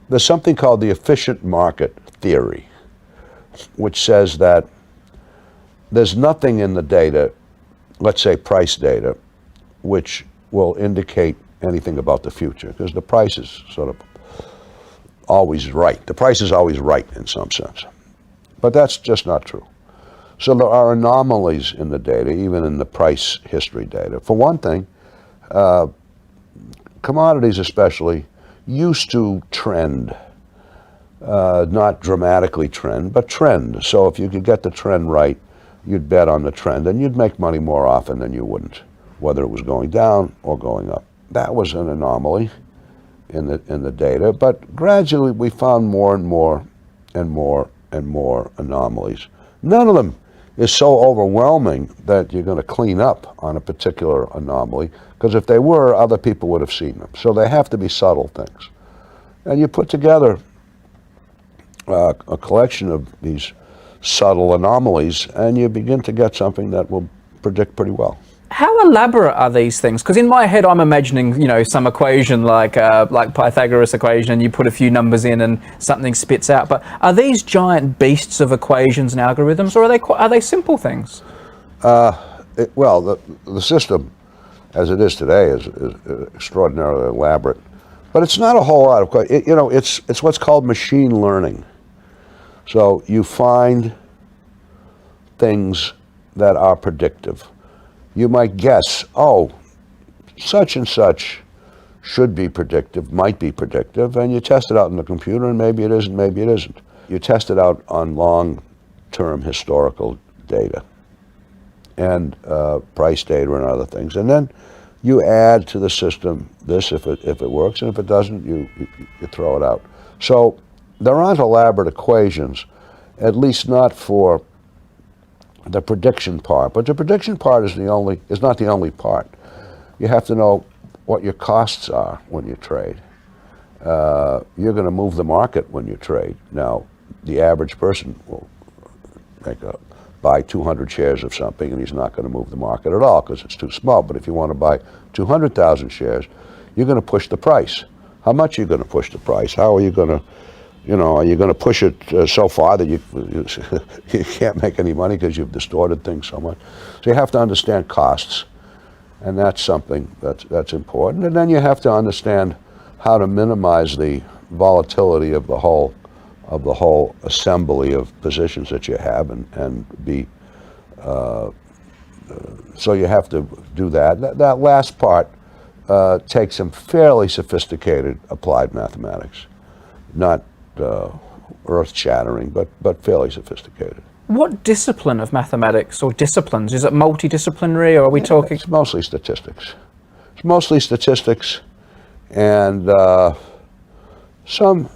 There's something called the efficient market theory, which says that there's nothing in the data, let's say price data, which will indicate anything about the future, because the price is sort of always right. The price is always right in some sense. But that's just not true. So there are anomalies in the data, even in the price history data. For one thing, commodities especially used to trend, not dramatically trend, but trend. So if you could get the trend right, you'd bet on the trend, and you'd make money more often than you wouldn't, whether it was going down or going up. That was an anomaly in the data, but gradually we found more and more and more and more anomalies. None of them is so overwhelming that you're going to clean up on a particular anomaly, because if they were, other people would have seen them. So they have to be subtle things. And you put together a collection of these subtle anomalies, and you begin to get something that will predict pretty well. How elaborate are these things? Because in my head, I'm imagining, some equation like Pythagoras equation, and you put a few numbers in and something spits out. But are these giant beasts of equations and algorithms, or are they simple things? Well, the system, as it is today, is extraordinarily elaborate. But it's not a whole lot of, it's what's called machine learning. So you find things that are predictive. You might guess, such and such should be predictive, might be predictive, and you test it out in the computer, and maybe it isn't, maybe it isn't. You test it out on long-term historical data and price data and other things, and then you add to the system this if it works, and if it doesn't, you throw it out. So there aren't elaborate equations, at least not for the prediction part, but the prediction part is not the only part. You have to know what your costs are when you trade. You're going to move the market when you trade. Now, the average person will buy 200 shares of something, and he's not going to move the market at all because it's too small. But if you want to buy 200,000 shares, you're going to push the price. How much are you going to push the price? How are you going to are you going to push it so far that you can't make any money because you've distorted things so much? So you have to understand costs, and that's something that's important. And then you have to understand how to minimize the volatility of the whole assembly of positions that you have, and be. So you have to do that. That last part takes some fairly sophisticated applied mathematics, not earth-shattering, but fairly sophisticated. What discipline of mathematics or disciplines? Is it multidisciplinary, or are we talking? It's mostly statistics. It's mostly statistics, and some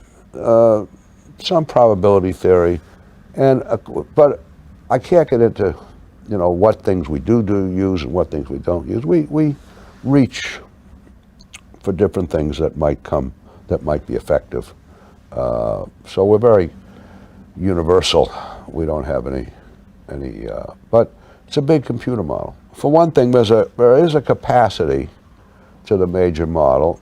probability theory, but I can't get into what things we do use and what things we don't use. We reach for different things that might be effective. So we're very universal. We don't have any, but it's a big computer model. For one thing, there is a capacity to the major model.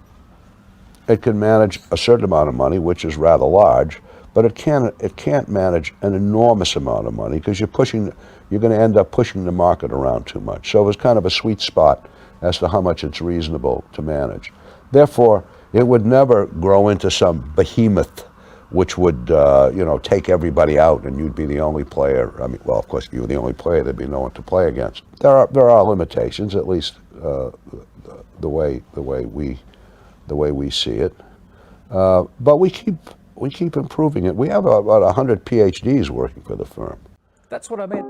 It can manage a certain amount of money, which is rather large, but it can't manage an enormous amount of money, because you're going to end up pushing the market around too much. So it's kind of a sweet spot as to how much it's reasonable to manage. Therefore, it would never grow into some behemoth which would, take everybody out, and you'd be the only player. I mean, well, of course, if you were the only player, there'd be no one to play against. There are limitations, at least the way we see it. But we keep improving it. We have about 100 PhDs working for the firm. That's what I meant.